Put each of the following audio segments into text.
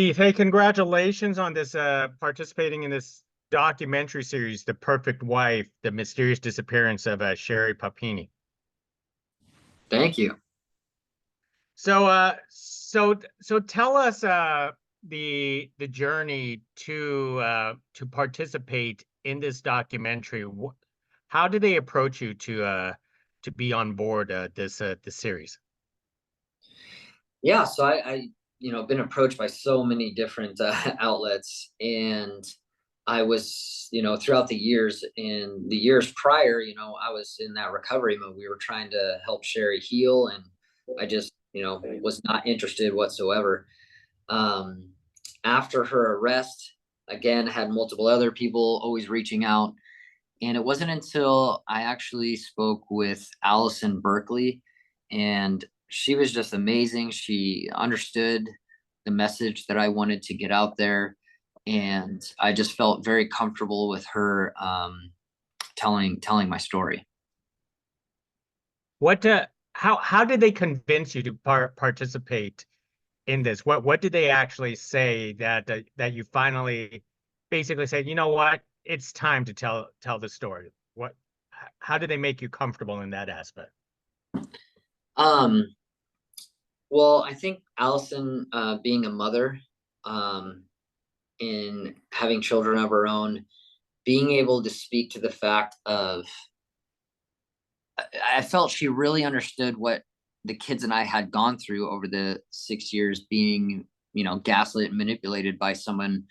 Keith, hey, congratulations on this participating in this documentary series, The Perfect Wife, The Mysterious Disappearance of Sherri Papini. Thank you. So tell us the journey to participate in this documentary. How did they approach you to be on board this series? Yeah, so been approached by so many different outlets, and I was, throughout the years and the years prior, I was in that recovery mode. We were trying to help Sherri heal, and I just, was not interested whatsoever. Um, After her arrest, again, had multiple other people always reaching out, and it wasn't until I actually spoke with Allison Berkeley, and she was just amazing. She understood the message that I wanted to get out there. And I just felt very comfortable with her telling my story. What how did they convince you to participate in this? What did they actually say that you finally basically said, you know what, it's time to tell the story? How did they make you comfortable in that aspect? Um, well, I think Allison, being a mother, um, and having children of her own, being able to speak to the fact of, I felt she really understood what the kids and I had gone through over the 6 years being, gaslit and manipulated by someone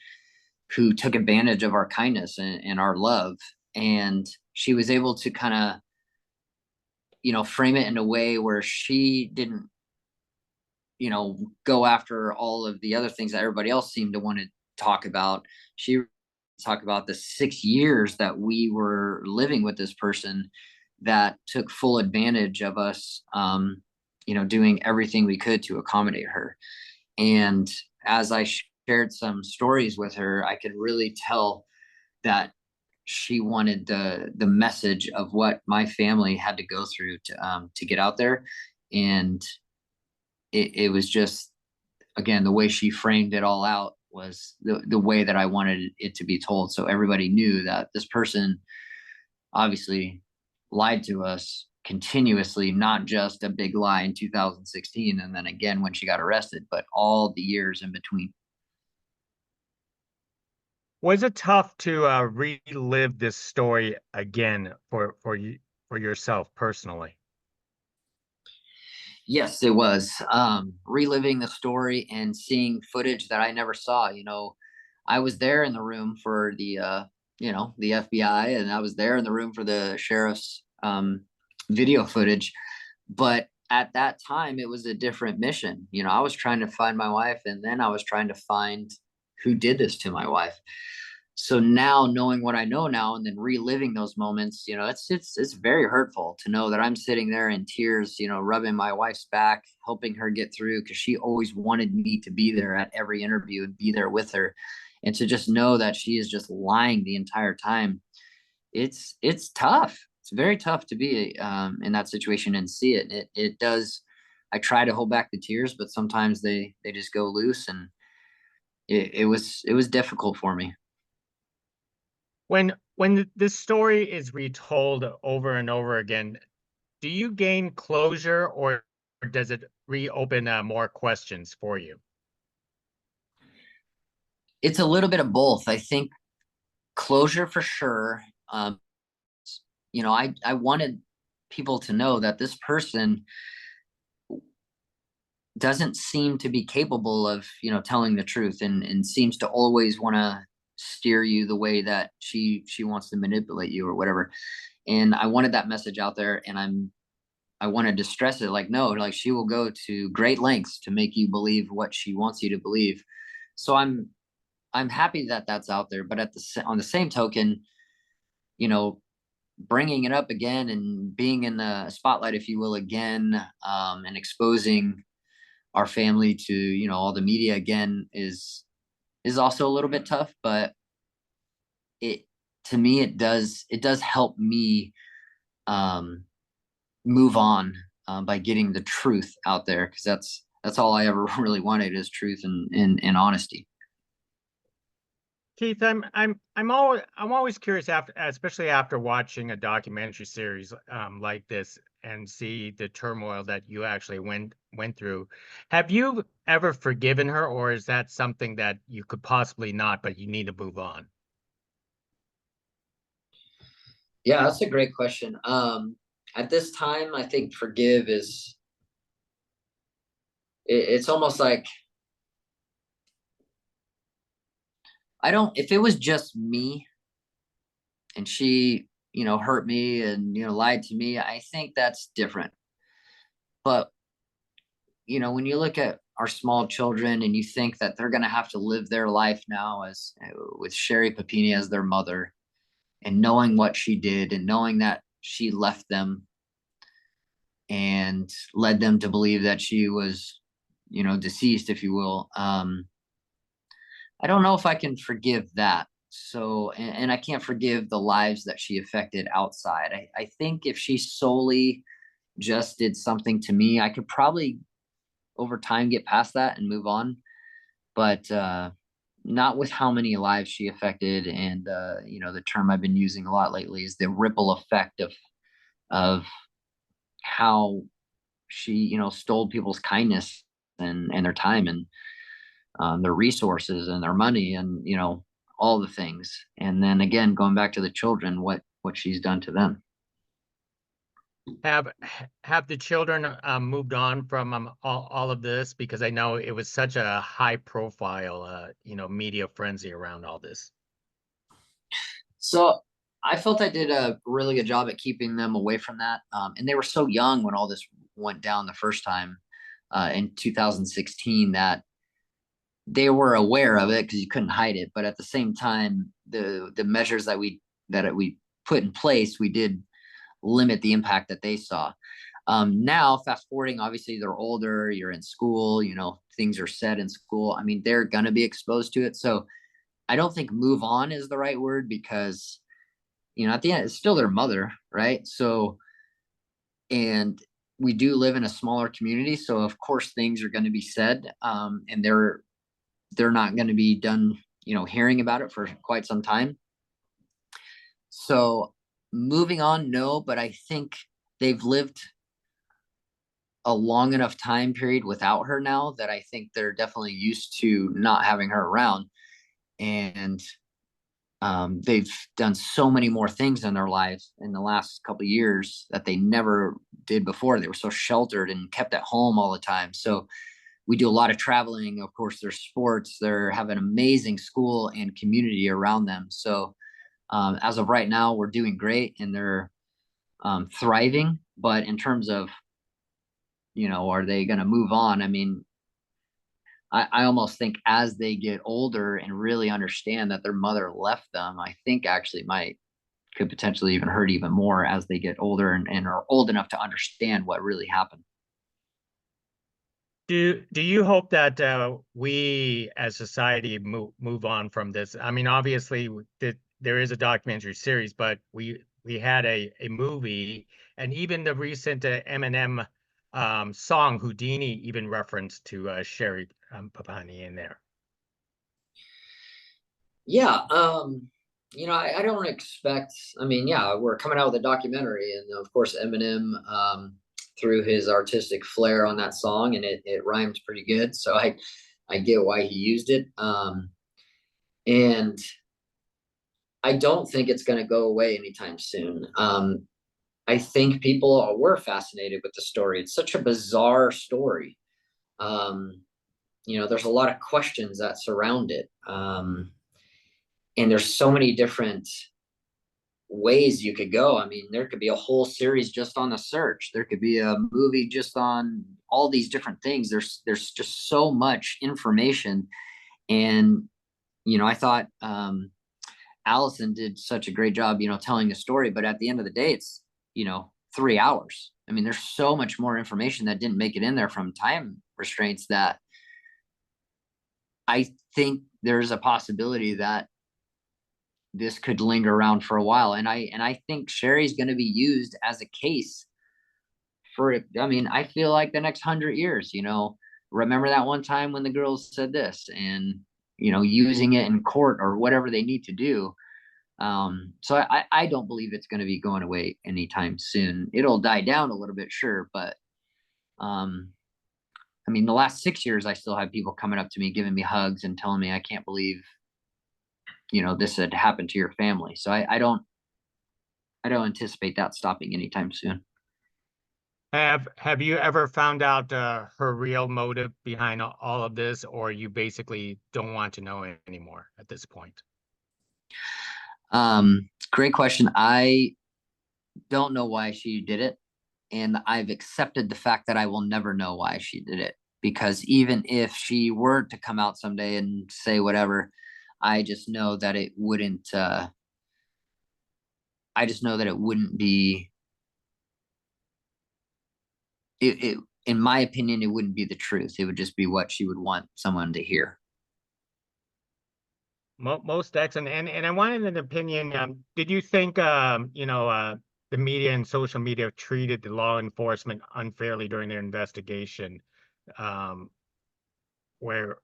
who took advantage of our kindness and our love. And she was able to kind of, frame it in a way where she didn't, go after all of the other things that everybody else seemed to want to talk about. She talked about the 6 years that we were living with this person that took full advantage of us, doing everything we could to accommodate her. And as I shared some stories with her, I could really tell that she wanted the message of what my family had to go through to get out there. And it was just, again, the way she framed it all out was the way that I wanted it to be told. So everybody knew that this person obviously lied to us continuously, not just a big lie in 2016 and then again when she got arrested, but all the years in between. Was it tough to relive this story again for you, for yourself personally? Yes, it was. Reliving the story and seeing footage that I never saw. I was there in the room for the FBI, and I was there in the room for the sheriff's video footage. But at that time, it was a different mission. I was trying to find my wife, and then I was trying to find who did this to my wife. So now, knowing what I know now and then reliving those moments, it's very hurtful to know that I'm sitting there in tears, rubbing my wife's back, helping her get through, because she always wanted me to be there at every interview and be there with her. And to just know that she is just lying the entire time, it's tough. It's very tough to be in that situation and see it. It does. I try to hold back the tears, but sometimes they just go loose, and it was difficult for me. When this story is retold over and over again, do you gain closure, or does it reopen more questions for you? It's a little bit of both. I think closure for sure. I wanted people to know that this person doesn't seem to be capable of, telling the truth, and seems to always want to steer you the way that she wants to manipulate you or whatever. And I wanted that message out there, and I wanted to stress it, like, no, like, she will go to great lengths to make you believe what she wants you to believe. So I'm happy that that's out there, but on the same token, you know, bringing it up again and being in the spotlight, if you will, again, and exposing our family to, all the media again is also a little bit tough. But it to me, it does help me um, move on, by getting the truth out there, because that's all I ever really wanted, is truth and honesty. Keith, I'm always curious after, especially after watching a documentary series like this and see the turmoil that you actually went through. Have you ever forgiven her, or is that something that you could possibly not, but you need to move on? Yeah, that's a great question. At this time, I think forgive is it's almost like I don't, if it was just me and she, hurt me and, lied to me, I think that's different. But, when you look at our small children and you think that they're going to have to live their life now as with Sherri Papini as their mother, and knowing what she did and knowing that she left them and led them to believe that she was, deceased, if you will. I don't know if I can forgive that. So, and I can't forgive the lives that she affected outside. I think if she solely just did something to me, I could probably over time get past that and move on. But not with how many lives she affected. And, the term I've been using a lot lately is the ripple effect of how she, stole people's kindness and their time and their resources and their money and all the things. And then again, going back to the children, what she's done to them. Have have the children moved on from all of this? Because I know it was such a high profile, media frenzy around all this. So I felt I did a really good job at keeping them away from that. And they were so young when all this went down the first time in 2016 that they were aware of it because you couldn't hide it. But at the same time, the measures that we put in place, we did limit the impact that they saw. Now, fast forwarding, obviously they're older. You're in school. Things are said in school. I mean, they're gonna be exposed to it. So I don't think move on is the right word because at the end it's still their mother, right? So, and we do live in a smaller community, so of course things are going to be said, and they're not going to be done, hearing about it for quite some time. So moving on, no, but I think they've lived a long enough time period without her now that I think they're definitely used to not having her around. And they've done so many more things in their lives in the last couple of years that they never did before. They were so sheltered and kept at home all the time. So we do a lot of traveling. Of course, there's sports. They have an amazing school and community around them. So as of right now, we're doing great and they're thriving. But in terms of, are they going to move on? I mean, I almost think as they get older and really understand that their mother left them, I think actually might could potentially even hurt even more as they get older and are old enough to understand what really happened. Do you hope that we as society move on from this? I mean, obviously there is a documentary series, but we had a movie, and even the recent Eminem song Houdini even referenced to Sherri Papini in there. Yeah, I don't expect. I mean, yeah, we're coming out with a documentary, and of course, Eminem threw his artistic flair on that song, and it rhymes pretty good. So I get why he used it. And I don't think it's going to go away anytime soon. I think people were fascinated with the story. It's such a bizarre story. Um, there's a lot of questions that surround it. And there's so many different ways you could go. I mean, there could be a whole series just on the search. There could be a movie just on all these different things. There's just so much information. And, I thought Allison did such a great job, telling a story. But at the end of the day, it's, 3 hours. I mean, there's so much more information that didn't make it in there from time restraints that I think there's a possibility that this could linger around for a while. And I think Sherri's going to be used as a case for, I mean, I feel like the next 100 years, remember that one time when the girls said this, and using it in court or whatever they need to do. So I don't believe it's going to be going away anytime soon. It'll die down a little bit, sure, but um, I mean, the last 6 years, I still have people coming up to me, giving me hugs, and telling me I can't believe this had happened to your family. So I don't anticipate that stopping anytime soon. Have you ever found out her real motive behind all of this, or you basically don't want to know anymore at this point? Great question. I don't know why she did it, and I've accepted the fact that I will never know why she did it, because even if she were to come out someday and say whatever, I just know that it wouldn't. I just know that it wouldn't be. It in my opinion, it wouldn't be the truth. It would just be what she would want someone to hear. Most excellent. And I wanted an opinion. Did you think the media and social media treated the law enforcement unfairly during their investigation, um, where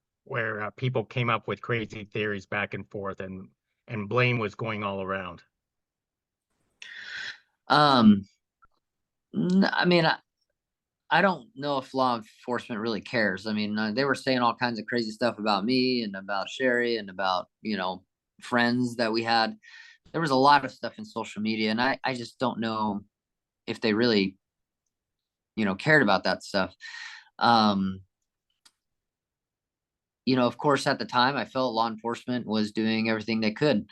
people came up with crazy theories back and forth, and blame was going all around? Um, I mean, I don't know if law enforcement really cares. I mean, they were saying all kinds of crazy stuff about me and about Sherri and about friends that we had. There was a lot of stuff in social media, and I just don't know if they really cared about that stuff. Um, of course, at the time, I felt law enforcement was doing everything they could,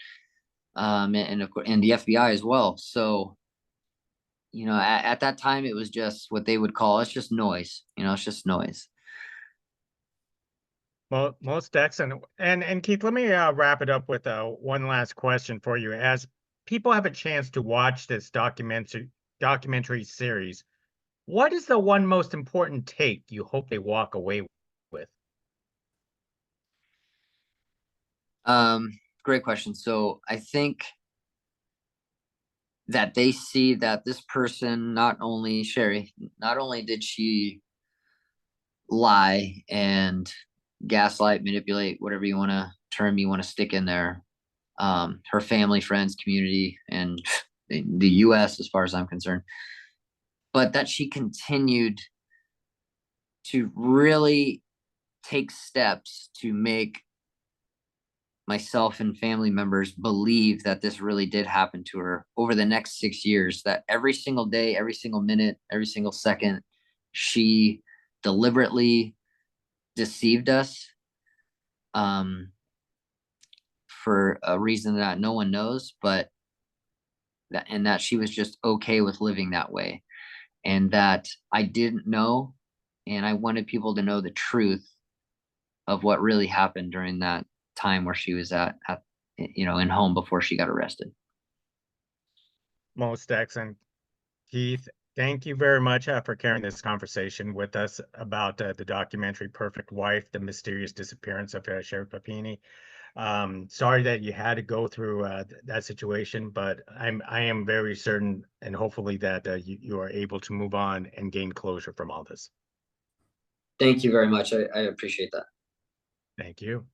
and of course, and the FBI as well. So, at that time, it was just what they would call, it's just noise. It's just noise. Most excellent. And Keith, let me wrap it up with one last question for you. As people have a chance to watch this documentary series, what is the one most important take you hope they walk away with? Great question. So I think that they see that this person, not only Sherri, not only did she lie and gaslight, manipulate, whatever you want to term you want to stick in there, her family, friends, community, and the U.S. as far as I'm concerned, but that she continued to really take steps to make myself and family members believe that this really did happen to her over the next 6 years, that every single day, every single minute, every single second, she deliberately deceived us, um, for a reason that no one knows, but that she was just okay with living that way, and that I didn't know, and I wanted people to know the truth of what really happened during that time where she was at in home before she got arrested. Most excellent. Keith, thank you very much for carrying this conversation with us about the documentary Perfect Wife, the mysterious disappearance of Sherri Papini. Sorry that you had to go through that situation, but I am very certain and hopefully that you are able to move on and gain closure from all this. Thank you very much. I appreciate that. Thank you.